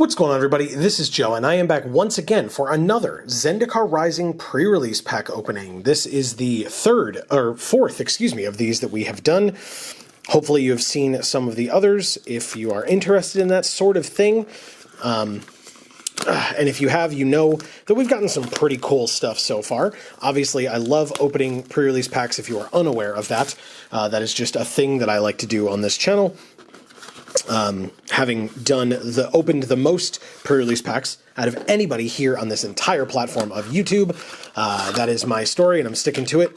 What's going on, everybody? This is Joe, and I am back once again for another Zendikar Rising pre-release pack opening. This is the fourth, of these that we have done. Hopefully you have seen some of the others if you are interested in that sort of thing. And if you have, you know that we've gotten some pretty cool stuff so far. Obviously, I love opening pre-release packs if you are unaware of that. That is just a thing that I like to do on this channel. Having opened the most pre-release packs out of anybody here on this entire platform of YouTube, that is my story, and I'm sticking to it.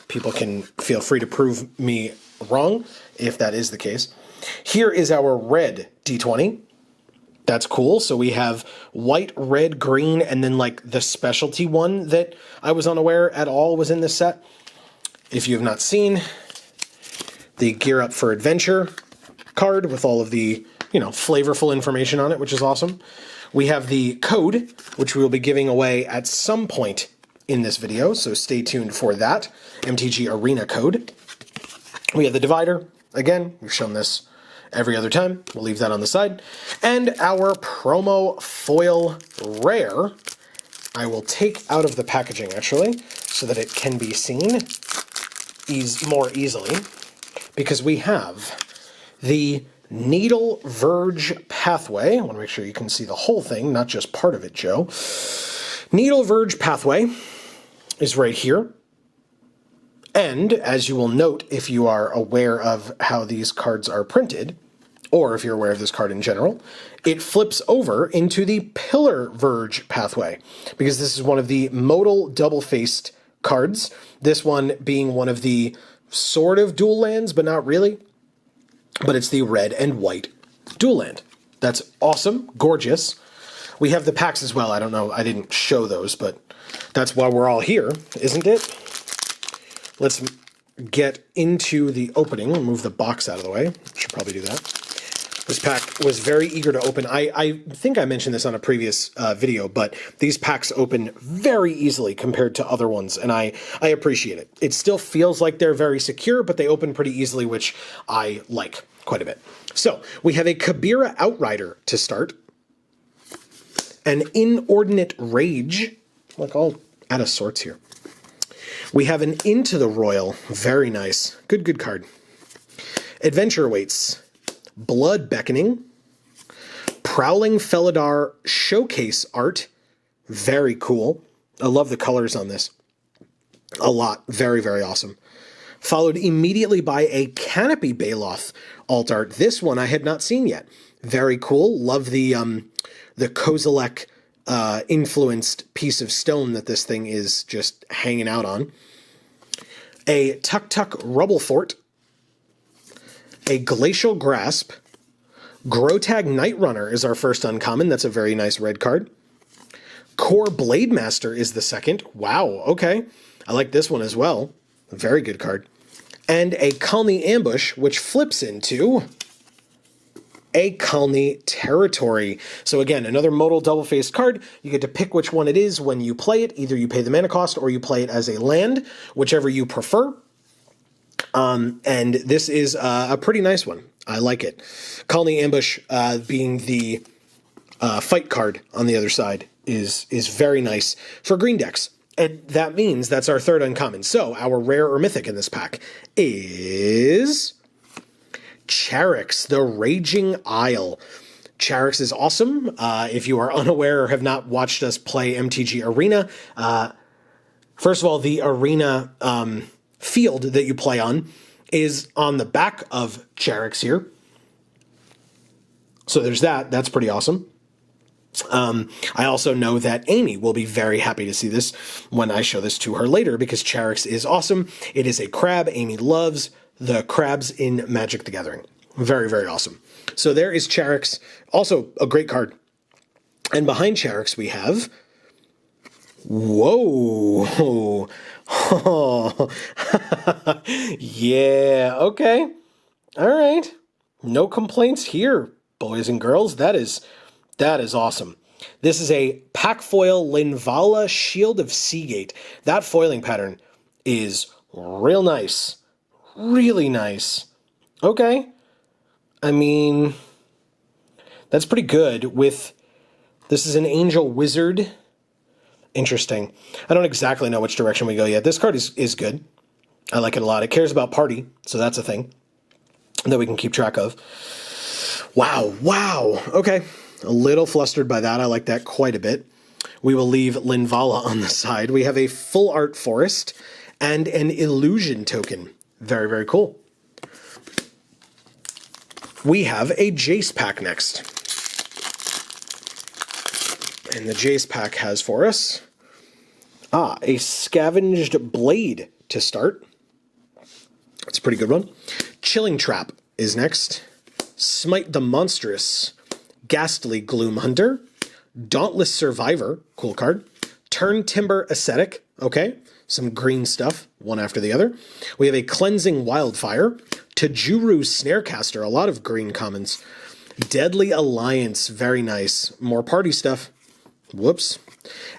People can feel free to prove me wrong if that is the case. Here is our red D20. That's cool. So we have white, red, green, and then like the specialty one that I was unaware at all was in this set. If you have not seen the Gear Up for Adventure card with all of the, flavorful information on it, which is awesome. We have the code, which we will be giving away at some point in this video, so stay tuned for that. MTG Arena code. We have the divider. Again, we've shown this every other time. We'll leave that on the side. And our promo foil rare, I will take out of the packaging, actually, so that it can be seen more easily, because we have the Needle Verge Pathway. I want to make sure you can see the whole thing, not just part of it, Joe. Needle Verge Pathway is right here. And as you will note, if you are aware of how these cards are printed, or if you're aware of this card in general, it flips over into the Pillar Verge Pathway, because this is one of the modal double-faced cards. This one being one of the sort of dual lands, but not really. But it's the red and white dual land. That's awesome, gorgeous. We have the packs as well. I don't know, I didn't show those, but that's why we're all here, isn't it? Let's get into the opening. We'll move the box out of the way. Should probably do that. This pack was very eager to open. I think I mentioned this on a previous video, but these packs open very easily compared to other ones, and I appreciate it. It still feels like they're very secure, but they open pretty easily, which I like quite a bit. So we have a Kabira Outrider to start, an Inordinate Rage, like all out of sorts here. We have an Into the Royal, very nice, good card. Adventure Awaits. Blood Beckoning, Prowling Felidar Showcase Art, very cool. I love the colors on this a lot, very awesome. Followed immediately by a Canopy Baloth alt art. This one I had not seen yet. Very cool. Love the Kozilek influenced piece of stone that this thing is just hanging out on. A Tuk Rubble Fort. A Glacial Grasp. Grotag Nightrunner is our first uncommon. That's a very nice red card. Core Blade Master is the second. Wow, okay. I like this one as well. A very good card. And a Kalni Ambush, which flips into a Kalni Territory. So again, another modal double-faced card. You get to pick which one it is when you play it. Either you pay the mana cost or you play it as a land, whichever you prefer. And this is a pretty nice one. I like it. Kalni Ambush, being the fight card on the other side, is very nice for green decks. And that means that's our third uncommon. So our rare or mythic in this pack is Charix, the Raging Isle. Charix is awesome. If you are unaware or have not watched us play MTG Arena, first of all, the Arena field that you play on is on the back of Charix here. So there's that. That's pretty awesome. I also know that Amy will be very happy to see this when I show this to her later, because Charix is awesome. It is a crab. Amy loves the crabs in Magic the Gathering. Very awesome. So there is Charix. Also a great card. And behind Charix we have... Whoa. Oh. Yeah, okay. All right. No complaints here, boys and girls. That is awesome. This is a pack foil Linvala Shield of Seagate. That foiling pattern is real nice. Really nice. Okay. I mean, that's pretty good with This is an Angel Wizard. Interesting. I don't exactly know which direction we go yet. This card is good. I like it a lot. It cares about party, so that's a thing that we can keep track of. Wow, wow. Okay. A little flustered by that. I like that quite a bit. We will leave Linvala on the side. We have a full art forest and an illusion token. Very, very cool. We have a Jace pack next. And the Jace pack has for us, a Scavenged Blade to start. That's a pretty good one. Chilling Trap is next. Smite the Monstrous. Ghastly Gloom Hunter. Dauntless Survivor, cool card. Turn Timber Ascetic, okay. Some green stuff, one after the other. We have a Cleansing Wildfire. Tajuru Snarecaster, a lot of green commons. Deadly Alliance, very nice. More party stuff. Whoops.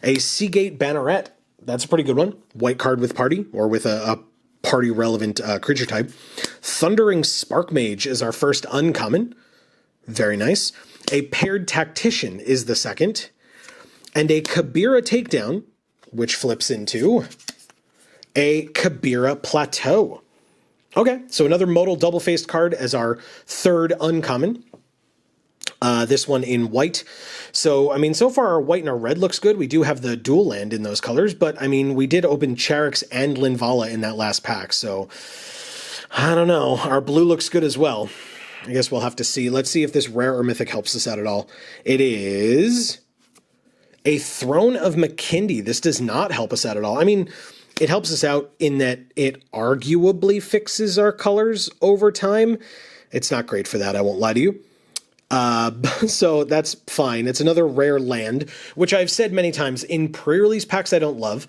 A Seagate Banneret, that's a pretty good one. White card with party, or with a party-relevant creature type. Thundering Spark Mage is our first uncommon. Very nice. A Paired Tactician is the second. And a Kabira Takedown, which flips into a Kabira Plateau. Okay, so another modal double-faced card as our third uncommon. This one in white. So, I mean, so far our white and our red looks good. We do have the dual land in those colors, but, I mean, we did open Charix and Linvala in that last pack, so I don't know. Our blue looks good as well. I guess we'll have to see. Let's see if this rare or mythic helps us out at all. It is a Throne of Makindi. This does not help us out at all. I mean, it helps us out in that it arguably fixes our colors over time. It's not great for that, I won't lie to you. So that's fine. It's another rare land, which I've said many times in pre-release packs I don't love.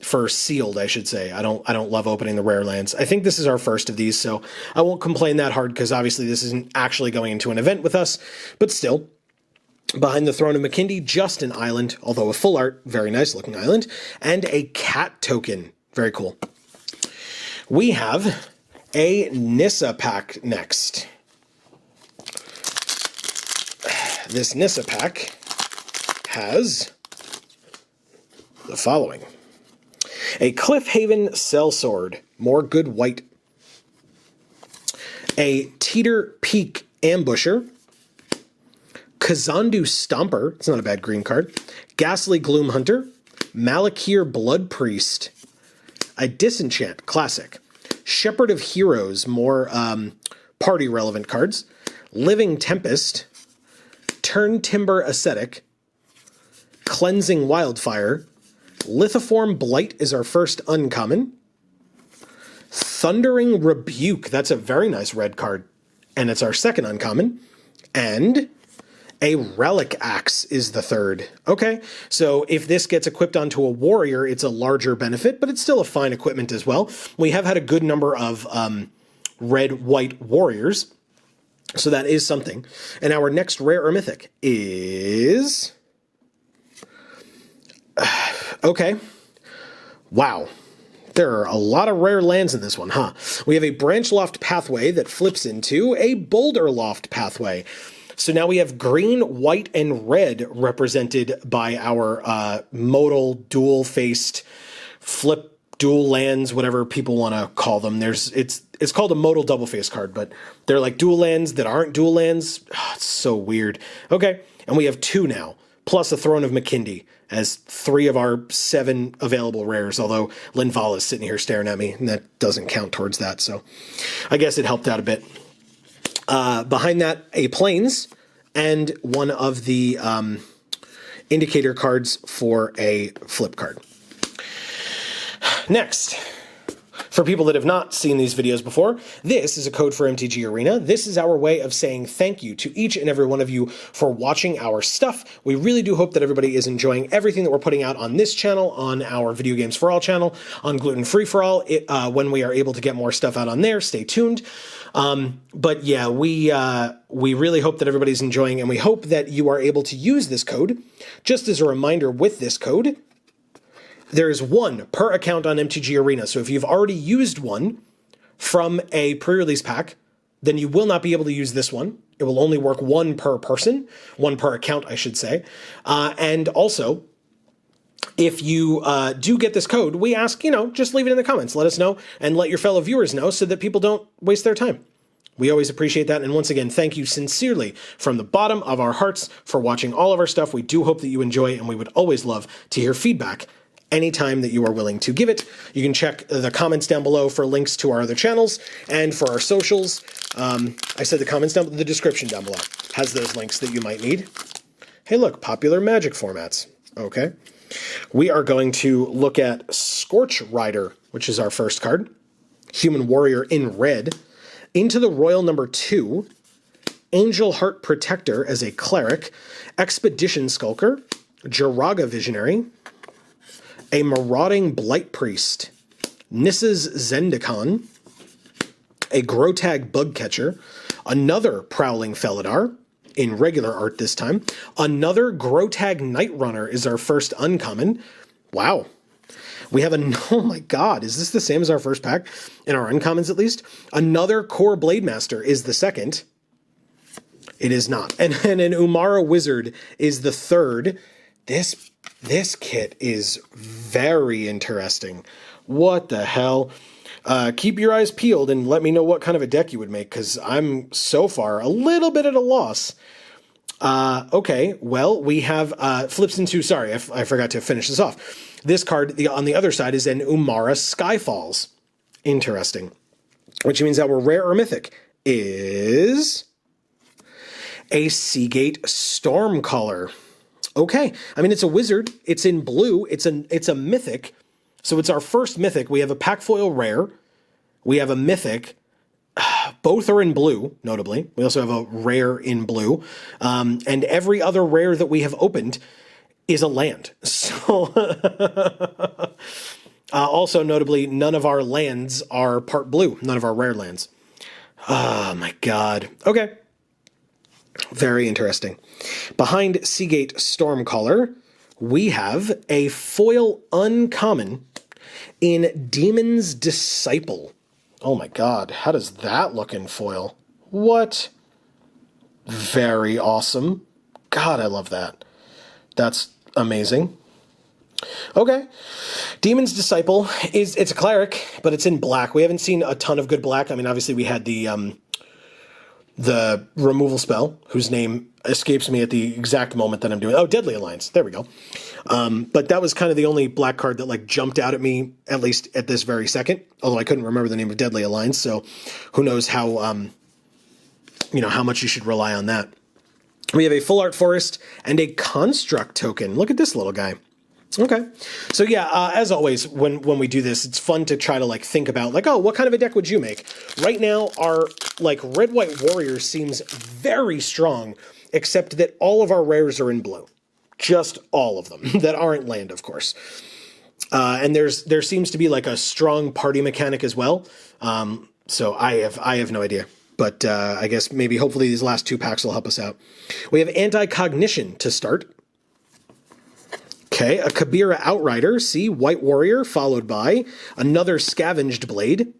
For sealed, I should say. I don't love opening the rare lands. I think this is our first of these, so I won't complain that hard because obviously this isn't actually going into an event with us, but still. Behind the Throne of Makindi, just an island, although a full art, very nice looking island, and a cat token. Very cool. We have a Nissa pack next. This Nissa pack has the following. A Cliffhaven Sellsword, more good white. A Teeter Peak Ambusher. Kazandu Stomper, it's not a bad green card. Ghastly Gloom Hunter. Malakir Blood Priest. A Disenchant, classic. Shepherd of Heroes, more party relevant cards. Living Tempest. Turn Timber Ascetic. Cleansing Wildfire. Lithoform Blight is our first uncommon. Thundering Rebuke, that's a very nice red card, and it's our second uncommon. And a Relic Axe is the third. Okay, so if this gets equipped onto a warrior, it's a larger benefit, but it's still a fine equipment as well. We have had a good number of red-white warriors, so that is something. And our next rare or mythic is... Okay. Wow. There are a lot of rare lands in this one, huh? We have a Branch Loft Pathway that flips into a Boulder Loft Pathway. So now we have green, white, and red represented by our modal, dual-faced, flip, dual lands, whatever people want to call them. It's called a modal double-faced card, but they're like dual lands that aren't dual lands. Oh, it's so weird. Okay, and we have two now, plus a Throne of Makindi as 3 of our 7 available rares, although Linvala is sitting here staring at me, and that doesn't count towards that, so I guess it helped out a bit. Behind that, a Plains, and one of the indicator cards for a flip card. Next, for people that have not seen these videos before, this is a code for MTG Arena. This is our way of saying thank you to each and every one of you for watching our stuff. We really do hope that everybody is enjoying everything that we're putting out on this channel, on our Video Games for All channel, on Gluten Free for All. When we are able to get more stuff out on there, stay tuned. But yeah, we really hope that everybody's enjoying, and we hope that you are able to use this code. Just as a reminder, with this code, there is 1 per account on MTG Arena. So if you've already used one from a pre-release pack, then you will not be able to use this one. It will only work one per person, one per account, I should say. And also, if you do get this code, we ask, just leave it in the comments. Let us know and let your fellow viewers know so that people don't waste their time. We always appreciate that. And once again, thank you sincerely from the bottom of our hearts for watching all of our stuff. We do hope that you enjoy, and we would always love to hear feedback anytime that you are willing to give it. You can check the comments down below for links to our other channels and for our socials. I said the comments down, the description down below has those links that you might need. Hey, look, popular Magic formats. Okay. We are going to look at Scorch Rider, which is our first card. Human Warrior in red. Into the Royal number 2, Angel Heart Protector as a cleric, Expedition Skulker, Jiraga Visionary, a Marauding Blight Priest, Nissa's Zendikar, a Grotag Bugcatcher, another Prowling Felidar, in regular art this time, another Grotag Night Runner is our first uncommon. Wow. We have oh my god, is this the same as our first pack? In our uncommons, at least? Another Core Blade Master is the second. It is not. And an Umara Wizard is the third. This kit is very interesting. What the hell? Keep your eyes peeled and let me know what kind of a deck you would make, because I'm so far a little bit at a loss. Okay, well, we have flips into, sorry, I forgot to finish this off. This card on the other side is an Umara Skyfalls. Interesting. Which means our rare or mythic is a Seagate Stormcaller. Okay, I mean, it's a wizard. It's in blue. It's a mythic. So it's our first mythic. We have a pack foil rare. We have a mythic. Both are in blue, notably. We also have a rare in blue. And every other rare that we have opened is a land. So also notably, none of our lands are part blue. None of our rare lands. Oh my god. Okay. Very interesting. Behind Seagate Stormcaller, we have a foil uncommon in Demon's Disciple. Oh my god, how does that look in foil? What? Very awesome. God, I love that. That's amazing. Okay. Demon's Disciple it's a cleric, but it's in black. We haven't seen a ton of good black. I mean, obviously we had the removal spell, whose name escapes me at the exact moment that I'm doing. Oh, Deadly Alliance. There we go. But that was kind of the only black card that like jumped out at me, at least at this very second. Although I couldn't remember the name of Deadly Alliance, so who knows how how much you should rely on that. We have a Full Art Forest and a Construct token. Look at this little guy. Okay. So yeah, as always, when we do this, it's fun to try to like think about like, oh, what kind of a deck would you make? Right now, our like Red-White Warrior seems very strong, except that all of our rares are in blue. Just all of them that aren't land, of course. And there seems to be like a strong party mechanic as well. So I have no idea. But I guess maybe hopefully these last two packs will help us out. We have Anti-Cognition to start. Okay, a Kabira Outrider, see, White Warrior, followed by another Scavenged Blade,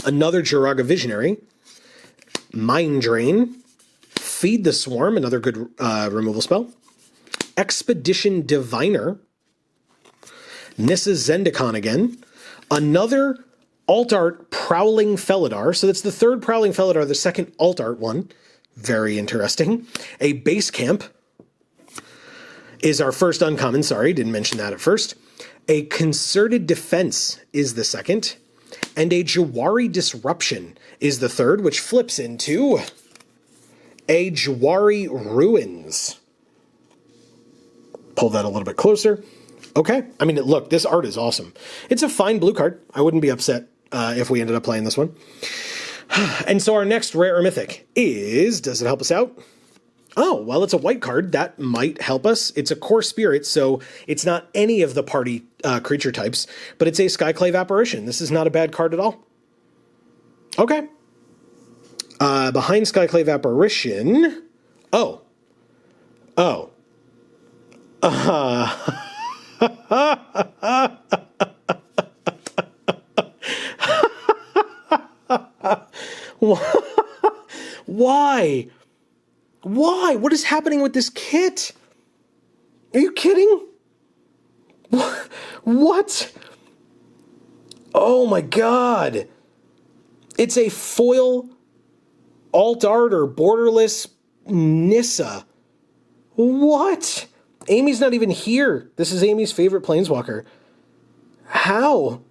another Jiraga Visionary, Mind Drain, Feed the Swarm, another good removal spell, Expedition Diviner, Nissa's Zendikar again, another Alt Art Prowling Felidar, so that's the third Prowling Felidar, the second Alt Art one, very interesting, a Base Camp, is our first uncommon. Sorry, didn't mention that at first. A Concerted Defense is the second. And a Jawari Disruption is the third, which flips into a Jawari Ruins. Pull that a little bit closer. Okay. I mean, look, this art is awesome. It's a fine blue card. I wouldn't be upset if we ended up playing this one. And so our next rare or mythic is, does it help us out? Oh, well, it's a white card. That might help us. It's a Core Spirit, so it's not any of the party creature types, but it's a Skyclave Apparition. This is not a bad card at all. Okay. Behind Skyclave Apparition... Oh. Oh. Why? Why? What is happening with this kit? Are you kidding? What? Oh my god. It's a foil alt art or borderless Nissa. What? Amy's not even here. This is Amy's favorite planeswalker. How?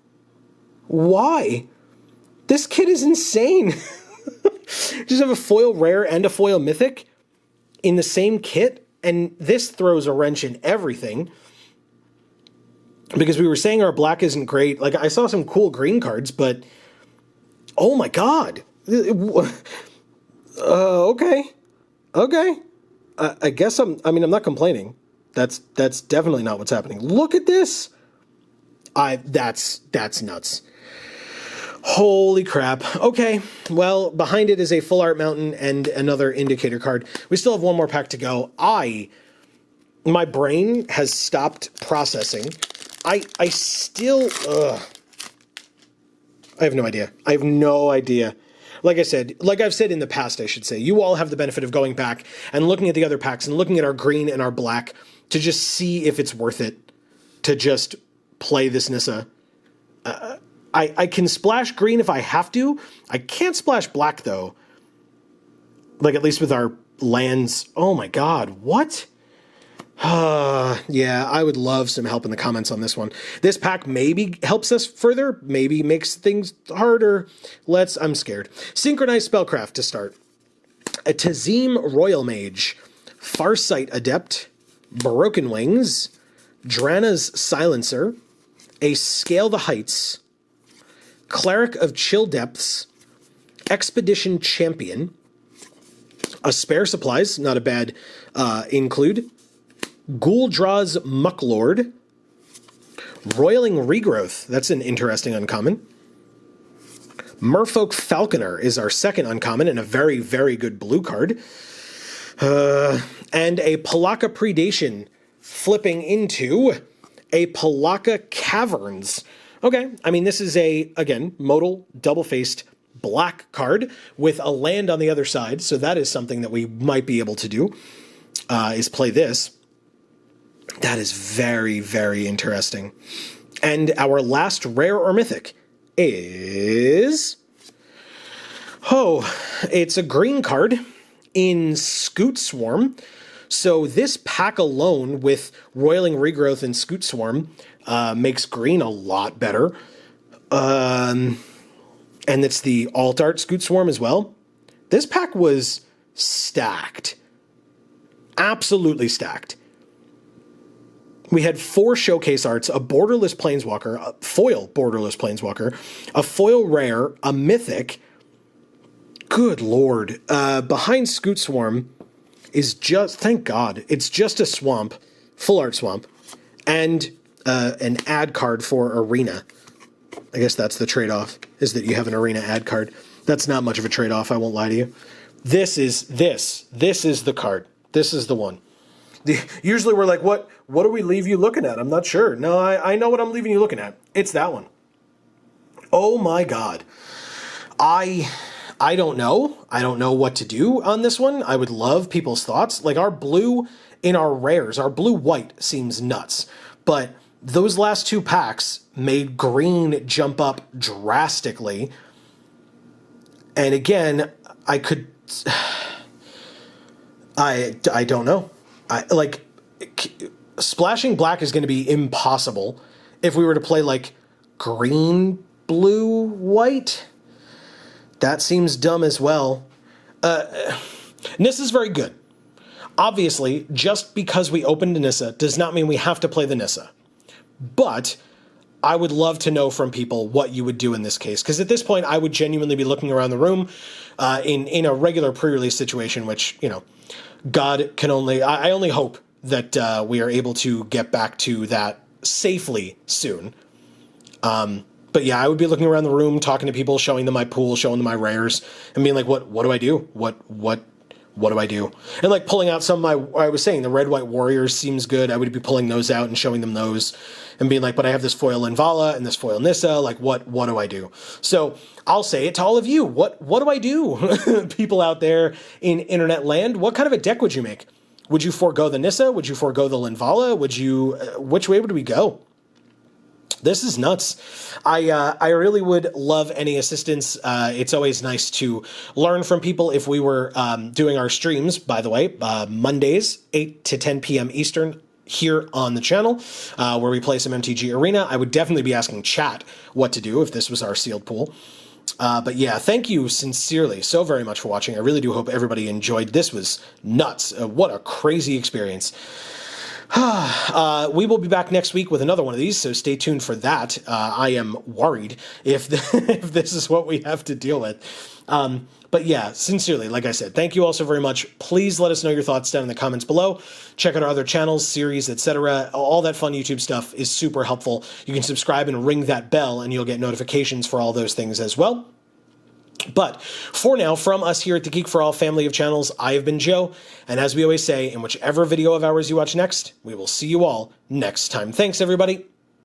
Why? This kit is insane. Just have a foil rare and a foil mythic in the same kit, and this throws a wrench in everything. Because we were saying our black isn't great. Like, I saw some cool green cards, but oh my god. Okay. I guess I'm not complaining. That's definitely not what's happening. Look at this. That's nuts. Holy crap. Okay, well, behind it is a full art mountain and another indicator card. We still have one more pack to go. My brain has stopped processing. I still, I have no idea. I have no idea. Like I've said in the past, I should say, you all have the benefit of going back and looking at the other packs and looking at our green and our black to just see if it's worth it to just play this Nissa. I can splash green if I have to. I can't splash black, though. Like, at least with our lands. Oh, my God. What? Yeah, I would love some help in the comments on this one. This pack maybe helps us further. Maybe makes things harder. I'm scared. Synchronized Spellcraft to start. A Tazim Royal Mage. Farsight Adept. Broken Wings. Drana's Silencer. A Scale the Heights. Cleric of Chill Depths, Expedition Champion, a Spare Supplies, not a bad include, Ghouldra's Mucklord, Roiling Regrowth, that's an interesting uncommon, Merfolk Falconer is our second uncommon and a very, very good blue card, and a Palaka Predation flipping into a Palaka Caverns. Okay, I mean, this is again, modal, double-faced black card with a land on the other side, so that is something that we might be able to do, is play this. That is very, very interesting. And our last rare or mythic is... it's a green card in Scoot Swarm. So this pack alone with Roiling Regrowth and Scoot Swarm makes green a lot better. And it's the alt art Scoot Swarm as well. This pack was stacked. Absolutely stacked. We had 4 showcase arts, a borderless planeswalker, a foil borderless planeswalker, a foil rare, a mythic. Good lord. Behind Scoot Swarm is just, thank God, it's just a swamp, full art swamp, and an ad card for Arena. I guess that's the trade-off, is that you have an Arena ad card. That's not much of a trade-off, I won't lie to you. This is the card. This is the one. Usually we're like, what do we leave you looking at? I'm not sure. No, I know what I'm leaving you looking at. It's that one. Oh my God. I don't know. I don't know what to do on this one. I would love people's thoughts. Like, our blue in our rares, our blue-white seems nuts. But those last 2 packs made green jump up drastically. And again, I don't know. Splashing black is going to be impossible if we were to play like green, blue, white. That seems dumb as well. Nissa's very good. Obviously, just because we opened Nissa does not mean we have to play the Nissa. But I would love to know from people what you would do in this case. Because at this point, I would genuinely be looking around the room in a regular pre-release situation, which, God can only... I only hope that we are able to get back to that safely soon. But yeah, I would be looking around the room, talking to people, showing them my pool, showing them my rares, and being like, what do I do? What What do I do? And like pulling out some of my, I was saying the red, white warriors seems good. I would be pulling those out and showing them those and being like, but I have this foil Linvala and this foil Nissa. Like what do I do? So I'll say it to all of you. What do I do? People out there in internet land, what kind of a deck would you make? Would you forego the Nissa? Would you forego the Linvala? Would you, which way would we go? This is nuts. I really would love any assistance. It's always nice to learn from people. If we were doing our streams, by the way, Mondays, 8 to 10 p.m. Eastern, here on the channel, where we play some MTG Arena, I would definitely be asking chat what to do if this was our sealed pool. But yeah, thank you sincerely so very much for watching. I really do hope everybody enjoyed. This was nuts. What a crazy experience. We will be back next week with another one of these, so stay tuned for that. I am worried if this is what we have to deal with. But yeah, sincerely, like I said, thank you all so very much. Please let us know your thoughts down in the comments below. Check out our other channels, series, etc. All that fun YouTube stuff is super helpful. You can subscribe and ring that bell, and you'll get notifications for all those things as well. But for now, from us here at the Geek for All family of channels, I have been Joe, and as we always say, in whichever video of ours you watch next, we will see you all next time. Thanks, everybody.